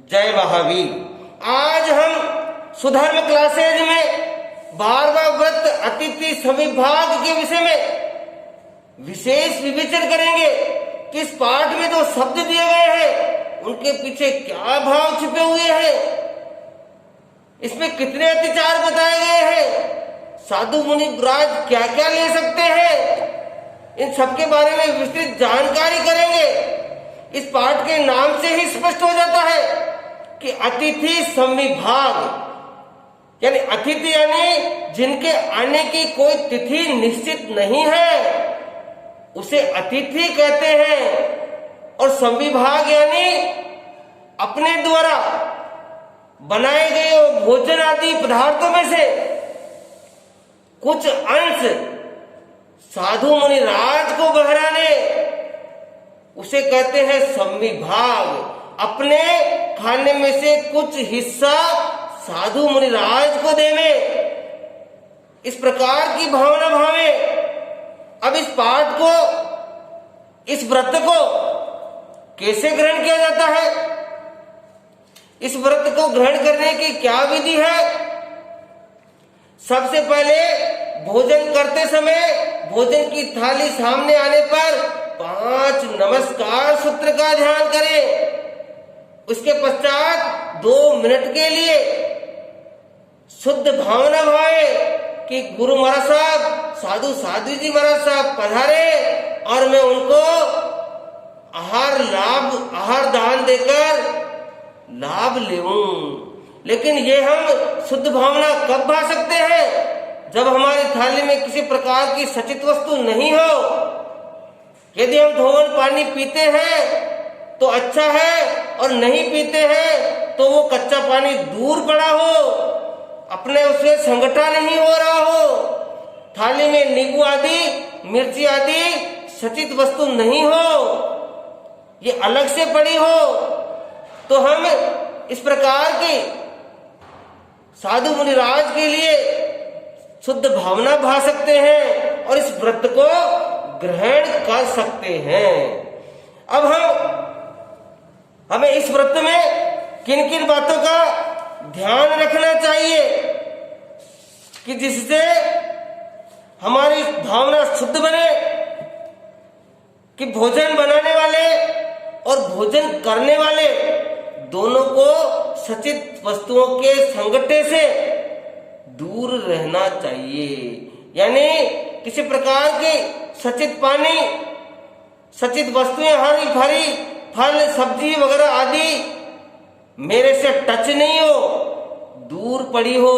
जय महावीर। आज हम सुधर्म क्लासेज में 12वां व्रत अतिथि सविभाग के विषय में विशेष विवेचन करेंगे कि इस पाठ में जो शब्द दिए गए हैं उनके पीछे क्या भाव छिपे हुए हैं, इसमें कितने अतिचार बताए गए हैं, साधु मुनि राज क्या क्या ले सकते हैं, इन सब के बारे में विस्तृत जानकारी करेंगे। इस पाठ के नाम से ही स्पष्ट हो जाता है कि अतिथि संविभाग, यानी अतिथि यानी जिनके आने की कोई तिथि निश्चित नहीं है उसे अतिथि कहते हैं, और संविभाग यानी अपने द्वारा बनाए गए भोजन आदि पदार्थों में से कुछ अंश साधु मुनि राज को बहराने उसे कहते हैं संविभाग। अपने खाने में से कुछ हिस्सा साधु मुनि राज को देने, इस प्रकार की भावना भावे। अब इस पाठ को, इस व्रत को कैसे ग्रहण किया जाता है, इस व्रत को ग्रहण करने की क्या विधि है। सबसे पहले भोजन करते समय भोजन की थाली सामने आने पर 5 नमस्कार सूत्र का ध्यान करें। उसके पश्चात 2 मिनट के लिए शुद्ध भावना भावे कि गुरु महाराज साहब, साधु साध्वी जी महाराज साहब पधारे और मैं उनको आहार दान देकर लाभ लेऊं। लेकिन ये हम शुद्ध भावना कब भा सकते हैं, जब हमारी थाली में किसी प्रकार की सचित वस्तु नहीं हो। यदि हम धोवन पानी पीते हैं तो अच्छा है, और नहीं पीते हैं तो वो कच्चा पानी दूर पड़ा हो, अपने उसमें संगठा नहीं हो रहा हो, थाली में नींबू आदि मिर्ची आदि सचित वस्तु नहीं हो, ये अलग से पड़ी हो, तो हम इस प्रकार की साधु मुनि राज के लिए शुद्ध भावना भा सकते हैं और इस व्रत को ग्रहण कर सकते हैं। अब हमें इस व्रत में किन किन बातों का ध्यान रखना चाहिए कि जिससे हमारी भावना शुद्ध बने, कि भोजन बनाने वाले और भोजन करने वाले दोनों को सचित वस्तुओं के संगठे से दूर रहना चाहिए। यानी किसी प्रकार की सचित पानी, सचित वस्तुएं, हरी भरी फल सब्जी वगैरह आदि मेरे से टच नहीं हो, दूर पड़ी हो,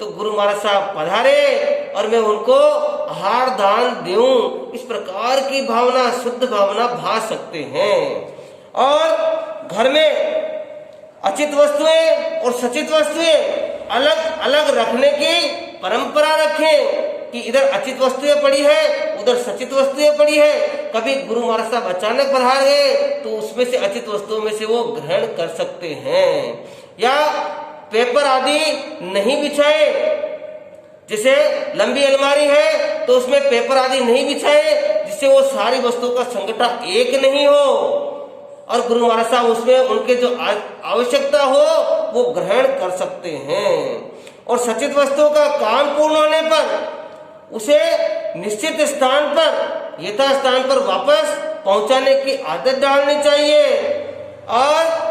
तो गुरु महाराज साहब पधारे और मैं उनको आहार दान दूं, इस प्रकार की भावना, शुद्ध भावना भा सकते हैं। और घर में अचित वस्तुएं और सचित वस्तुएं अलग अलग रखने की परंपरा रखें कि इधर अचित वस्तुएं पड़ी है, उधर सचित वस्तुएं पड़ी है। कभी गुरु महाराज साहब अचानक पधार गए तो उसमें से अचित वस्तुओं में से वो ग्रहण कर सकते हैं। या पेपर आदि नहीं बिछाए, जैसे लंबी अलमारी है तो उसमें पेपर आदि नहीं बिछाए जिससे वो सारी वस्तुओं का संगठा एक नहीं हो, और गुरु महाराज साहब उसमें उनके जो आवश्यकता हो वो ग्रहण कर सकते हैं। और सचित वस्तुओं का काम पूर्ण होने पर उसे निश्चित स्थान पर, यथा स्थान पर वापस पहुंचाने की आदत डालनी चाहिए। और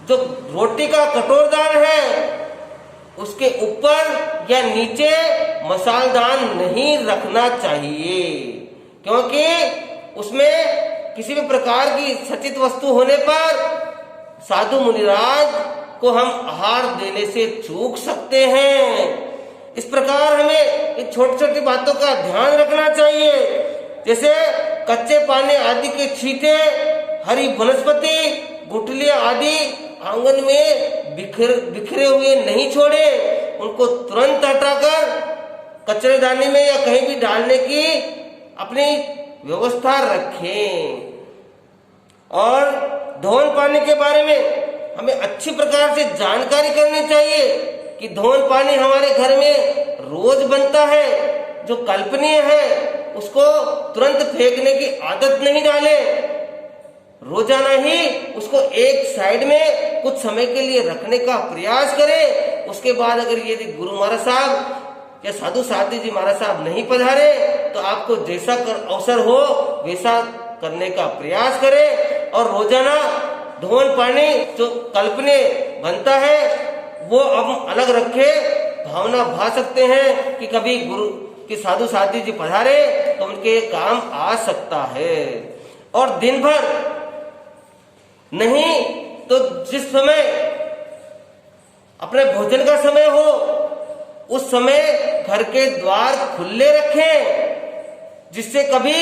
जो रोटी का कटोरदान है उसके ऊपर या नीचे मसालदान नहीं रखना चाहिए, क्योंकि उसमें किसी भी प्रकार की सचित वस्तु होने पर साधु मुनिराज को हम आहार देने से चूक सकते हैं। इस प्रकार हमें इन छोटी छोटी बातों का ध्यान रखना चाहिए, जैसे कच्चे पाने आदि के छींटे, हरी वनस्पति, गुठलियां आदि आंगन में बिखरे हुए नहीं छोड़े, उनको तुरंत हटाकर कचरेदानी में या कहीं भी डालने की अपनी व्यवस्था रखें। और धोवन पानी के बारे में हमें अच्छी प्रकार से जानकारी करनी चाहिए कि धोवन पानी हमारे घर में रोज बनता है, जो कल्पनीय है उसको तुरंत फेंकने की आदत नहीं डालें। रोजाना ही उसको एक साइड में कुछ समय के लिए रखने का प्रयास करें। उसके बाद अगर यदि गुरु महाराज साहब या साधु साथी जी महाराज साहब नहीं पधारे तो आपको जैसा अवसर हो वैसा करने का प्रयास करें। और रोजाना धोवन पानी जो कल्पने बनता है वो अब अलग रखे, भावना भा सकते हैं कि कभी गुरु कि साधु साथी जी पधारे तो उनके काम आ सकता है। और दिन भर नहीं तो जिस समय अपने भोजन का समय हो उस समय घर के द्वार खुले रखें, जिससे कभी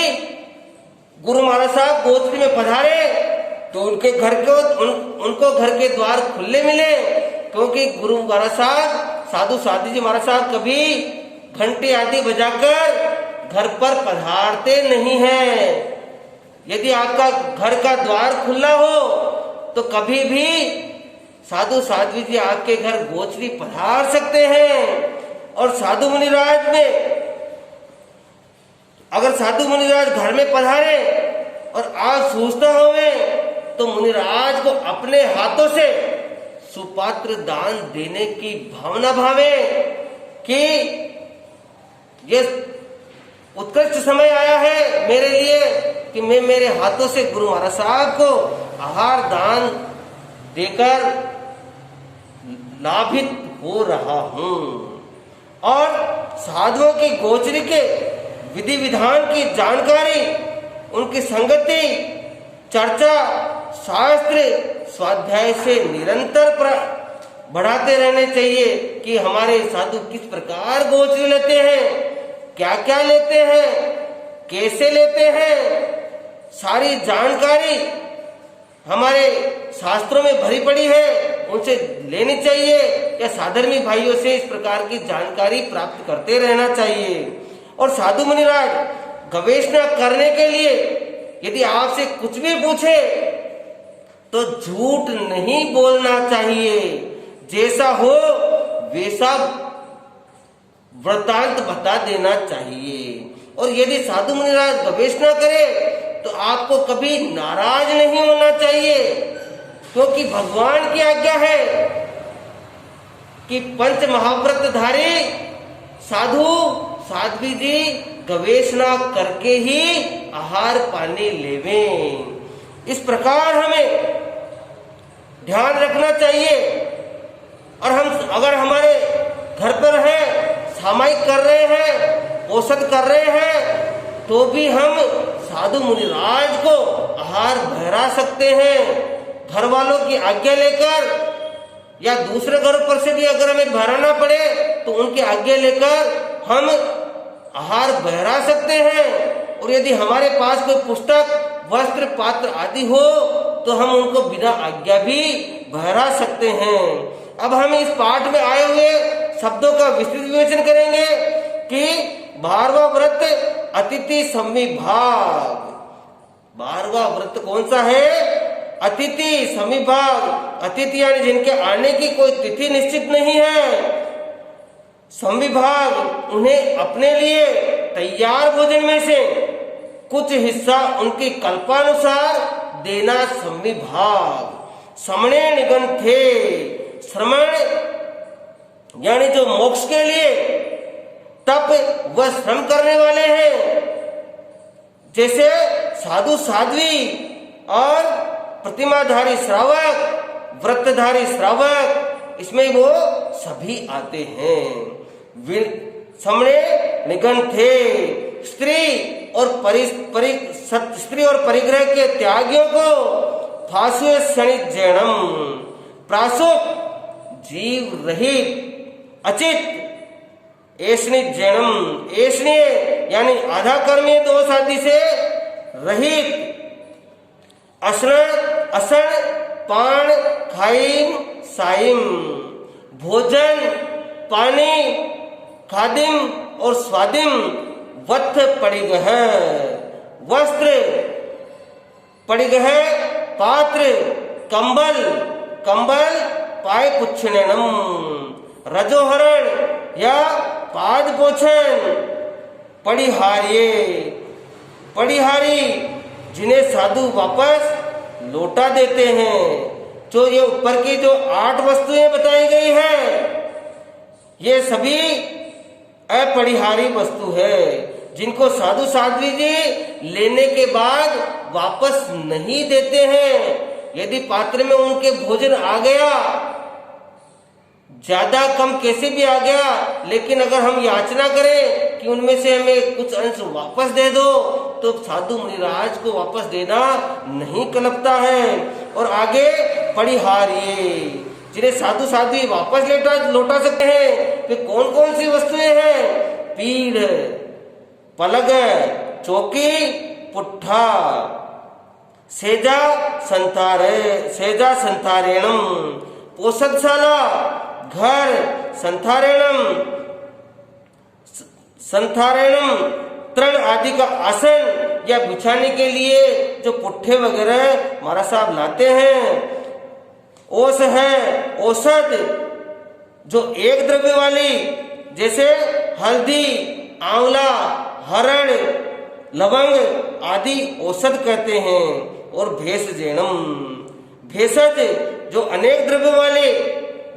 गुरु महाराज साहब गोष्ठी में पधारे तो उनके घर को उनको घर के द्वार खुले मिले। क्योंकि गुरु महाराज साहब साधु साथी जी महाराज साहब कभी घंटी आदि बजाकर घर पर पधारते नहीं हैं। यदि आपका घर का द्वार खुला हो तो कभी भी साधु साध्वी जी आपके घर गोचरी पधार सकते हैं। और साधु मुनिराज में अगर साधु मुनिराज घर में पधारे और आप सूचना होवे तो मुनिराज को अपने हाथों से सुपात्र दान देने की भावना भावे कि ये उत्कृष्ट समय आया है मेरे लिए कि मैं मेरे हाथों से गुरु महाराज साहब को आहार दान देकर लाभित हो रहा हूं। और साधुओं की गोचरी के विधि विधान की जानकारी, उनकी संगति, चर्चा, शास्त्र स्वाध्याय से निरंतर बढ़ाते रहने चाहिए कि हमारे साधु किस प्रकार गोचरी लेते हैं, क्या क्या लेते हैं, कैसे लेते हैं, सारी जानकारी हमारे शास्त्रों में भरी पड़ी है, उनसे लेनी चाहिए या साधर्मी भाइयों से इस प्रकार की जानकारी प्राप्त करते रहना चाहिए। और साधु मुनिराज गवेषणा करने के लिए यदि आपसे कुछ भी पूछे तो झूठ नहीं बोलना चाहिए, जैसा हो वैसा वृत्तांत बता देना चाहिए। और यदि साधु मुनिराज गवेषणा करे तो आपको कभी नाराज नहीं होना चाहिए, क्योंकि भगवान की आज्ञा है कि पंच महाव्रतधारी साधु साध्वी जी गवेषणा करके ही आहार पानी लेवें। इस प्रकार हमें ध्यान रखना चाहिए। और हम अगर हमारे घर पर हैं, सामायिक कर रहे हैं, औषध कर रहे हैं, तो भी हम साधु मुनिराज को आहार भरा सकते हैं। घर वालों की आज्ञा लेकर या दूसरे घर पर से भी अगर हमें भराना पड़े तो उनकी आज्ञा लेकर हम आहार बहरा सकते हैं। और यदि हमारे पास कोई पुस्तक, वस्त्र, पात्र आदि हो तो हम उनको बिना आज्ञा भी बहरा सकते हैं। अब हम इस पाठ में आए हुए शब्दों का विस्तृत विवेचन करेंगे कि 12वां व्रत अतिथि समिभाग। 12वां व्रत कौन सा है? अतिथि समिभाग। अतिथि यानी जिनके आने की कोई तिथि निश्चित नहीं है। समिभाग उन्हें अपने लिए तैयार भोजन में से कुछ हिस्सा उनकी कल्पानुसार देना समिभाग। श्रमणे निगंथे। श्रमण यानी जो मोक्ष के लिए तप व श्रम करने वाले हैं, जैसे साधु साध्वी और प्रतिमाधारी श्रावक, व्रतधारी श्रावक, इसमें वो सभी आते हैं। श्रमणे निगंथे स्त्री और परिग्रह के त्यागियों को फासुए शनिजैनम प्रासुक जीव रहित अचित ऐसनी जैनम। ऐसनीय यानी आधा कर्मीय दोष आदि से रहित। असन पान खाइम साइम। भोजन पानी खादिम और स्वादिम वत्थ पड़िग है। वस्त्र पड़िग है। पात्र कंबल पाय पुच्छनम। रजोहरण या पाद पोछन। पड़िहारी जिन्हें साधु वापस लौटा देते हैं। जो ये ऊपर की जो 8 वस्तुएं बताई गई हैं, ये सभी अपरिहार्य वस्तु है, जिनको साधु साध्वी जी लेने के बाद वापस नहीं देते हैं। यदि पात्र में उनके भोजन आ गया, ज्यादा कम कैसे भी आ गया, लेकिन अगर हम याचना करें कि उनमें से हमें कुछ अंश वापस दे दो, तो साधु मुनिराज को वापस देना नहीं कलपता है। और आगे परिहार्य, जिन्हें साधु साध्वी वापस लौटा सकते हैं, वे कौन कौन सी वस्तुएं हैं? पीढ़, पलग, चौकी, पुट्ठा, सेजा संतारेणम, पोषदशाला, घर, संथारेणम, तृण आदि का आसन या बिछाने के लिए जो पुट्ठे वगैरह महाराज साहब लाते हैं। ओस है, औषध, जो एक द्रव्य वाली, जैसे हल्दी, आंवला, हरण, लवंग आदि औषध कहते हैं। और भेषजेणम, भेषज, जो अनेक द्रव्य वाले,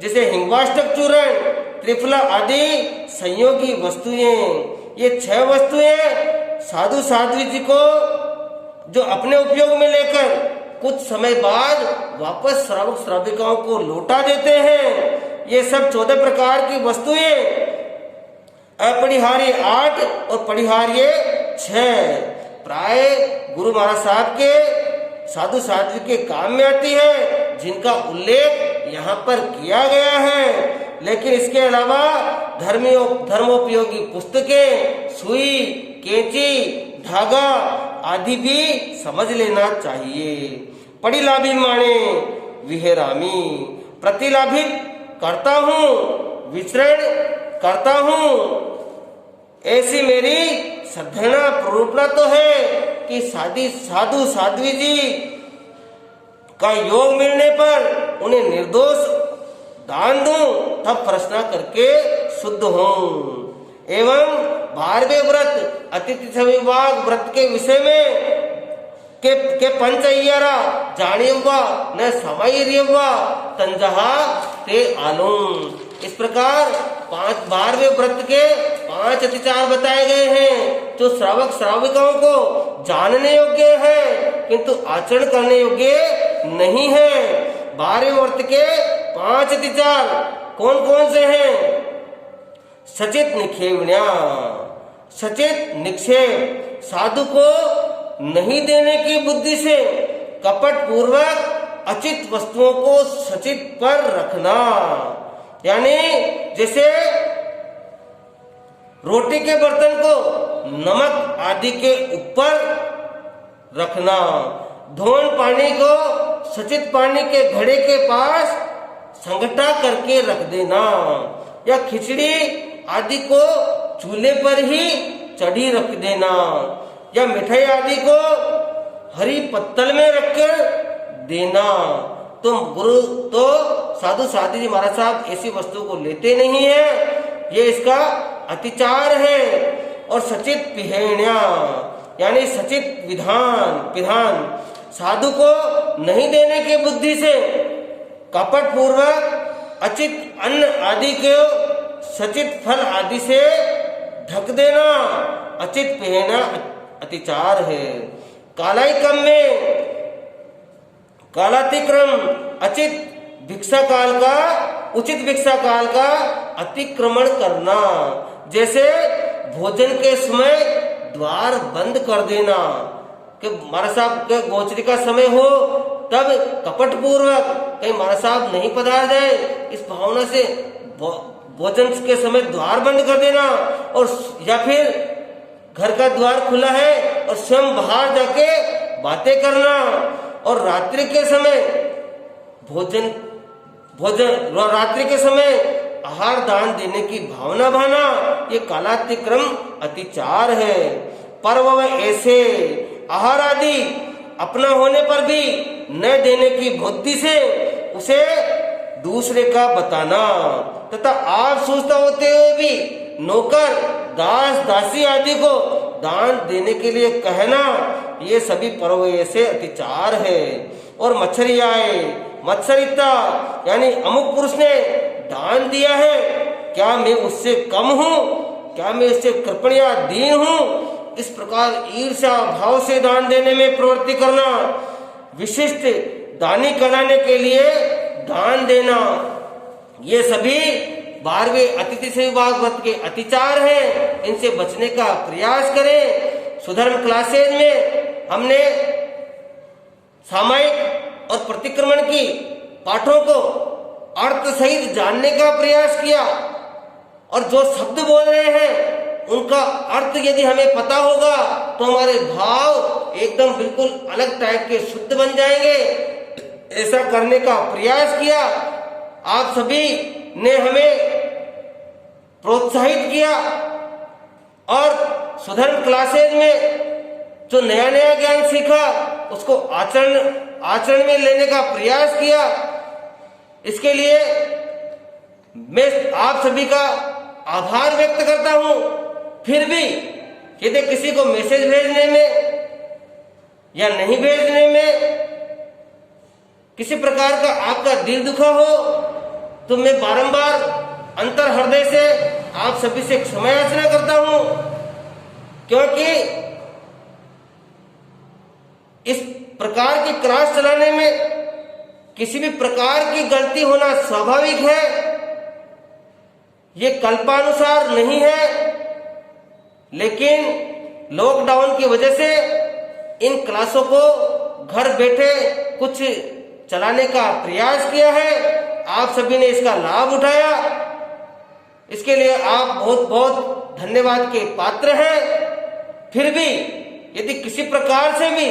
जैसे हिंगवाष्टक चूर्ण, त्रिफला आदि संयोगी वस्तुएं। ये 6 वस्तुएं साधु साध्वी जी को जो अपने उपयोग में लेकर कुछ समय बाद वापस श्रावक श्राविकाओं को लौटा देते हैं। ये सब 14 प्रकार की वस्तुएं अपरिहार्य 8 और परिहार्य 6 प्राय गुरु महाराज साहब के साधु साध्वी के काम में आती है, जिनका उल्लेख यहाँ पर किया गया है। लेकिन इसके अलावा धर्मोपयोगी पुस्तकें, सुई, कैंची, धागा आदि भी समझ लेना चाहिए। परिलाभिमाणे विहेरामी, प्रतिलाभित करता हूँ, विचरण करता हूँ। ऐसी मेरी सद्धना प्ररूपणा तो है कि साधु साध्वी जी का योग मिलने पर उन्हें निर्दोष दान दूं, तब प्रश्न करके शुद्ध हूं। एवं 12वें व्रत अतिथि सविभाग व्रत के विषय में के पंचय्यरा जानियव्वा न समाय्यव्वा तंजहा ते आलूम। इस प्रकार 12वें व्रत के 5 अतिचार बताए गए हैं, जो श्रावक श्राविकाओं को जानने योग्य है, किंतु आचरण करने योग्य नहीं है। 12वें व्रत के 5 अतिचार कौन कौन से हैं? सचित निक्षेपण्या, सचित निक्षेप, साधु को नहीं देने की बुद्धि से कपट पूर्वक अचित वस्तुओं को सचित पर रखना। यानी जैसे रोटी के बर्तन को नमक आदि के ऊपर रखना, धोन पानी को सचित पानी के घड़े के पास संगठा करके रख देना, या खिचड़ी आदि को चूल्हे पर ही चढ़ी रख देना, या मिठाई आदि को हरी पत्तल में रखकर देना। तो गुरु तो साधु साध्वी जी महाराज साहब ऐसी वस्तु को लेते नहीं है, ये इसका अतिचार है। और सचित पिहेण्या यानी सचित विधान, साधु को नहीं देने की बुद्धि से कपट पूर्वक अचित अन्न आदि को सचित फल आदि से ढक देना अचित पिहेना अतिचार है। कालाइकम में कालातिक्रम अचित भिक्षा काल का, उचित भिक्षा काल का अतिक्रमण करना, जैसे भोजन के समय द्वार बंद कर देना, कि महाराज साहब के गोचरी का समय हो तब कपट पूर्वक कहीं महाराज साहब नहीं पधार जाए, इस भावना से भोजन के समय द्वार बंद कर देना। और या फिर घर का द्वार खुला है और स्वयं बाहर जाके बातें करना, और रात्रि के समय भोजन रात्रि के समय आहार दान देने की भावना भाना, ये कालातिक्रम अतिचार है। पर्व व ऐसे आहार आदि अपना होने पर भी न देने की बुद्धि से उसे दूसरे का बताना, तथा आप सूचता होते हुए भी नौकर दास दासी आदि को दान देने के लिए कहना, ये सभी पर्व ऐसे अतिचार है। और मच्छरियाए मत्सरिता, यानी अमुक पुरुष ने दान दिया है, क्या मैं उससे कम हूं? क्या मैं उससे कृपणिया दीन हूं? इस प्रकार ईर्ष्या भाव से दान देने में प्रवृत्ति करना, विशिष्ट दानी कहलाने के लिए दान देना, ये सभी 12वें अतिथि से विभाग व्रत के अतिचार हैं। इनसे बचने का प्रयास करें। सुधर्म क्लासेज में हमने सामायिक और प्रतिक्रमण की पाठों को अर्थ सहित जानने का प्रयास किया, और जो शब्द बोल रहे हैं उनका अर्थ यदि हमें पता होगा तो हमारे भाव एकदम बिल्कुल अलग टाइप के शुद्ध बन जाएंगे। ऐसा करने का प्रयास किया। आप सभी ने हमें प्रोत्साहित किया, और सुधर्म क्लासेज में जो नया नया ज्ञान सीखा उसको आचरण में लेने का प्रयास किया। इसके लिए मैं आप सभी का आभार व्यक्त करता हूं। फिर भी यदि किसी को मैसेज भेजने में या नहीं भेजने में किसी प्रकार का आपका दिल दुखा हो तो मैं बारंबार अंतर हृदय से आप सभी से क्षमा याचना करता हूं, क्योंकि इस प्रकार की क्लास चलाने में किसी भी प्रकार की गलती होना स्वाभाविक है। ये कल्पानुसार नहीं है, लेकिन लॉकडाउन की वजह से इन क्लासों को घर बैठे कुछ चलाने का प्रयास किया है। आप सभी ने इसका लाभ उठाया, इसके लिए आप बहुत बहुत धन्यवाद के पात्र हैं। फिर भी यदि किसी प्रकार से भी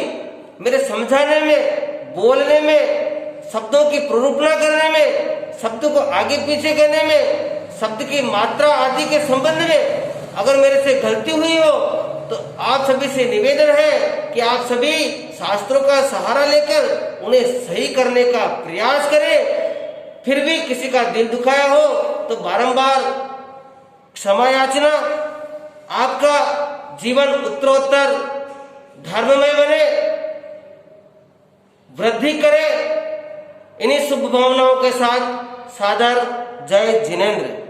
मेरे समझाने में, बोलने में, शब्दों की प्ररूपणा करने में, शब्द को आगे पीछे करने में, शब्द की मात्रा आदि के संबंध में अगर मेरे से गलती हुई हो तो आप सभी से निवेदन है कि आप सभी शास्त्रों का सहारा लेकर उन्हें सही करने का प्रयास करें। फिर भी किसी का दिल दुखाया हो तो बारंबार क्षमा याचना। आपका जीवन उत्तरोत्तर धर्ममय बने, वृद्धि करे। इन्हीं शुभ भावनाओं के साथ सादर जय जिनेंद्र।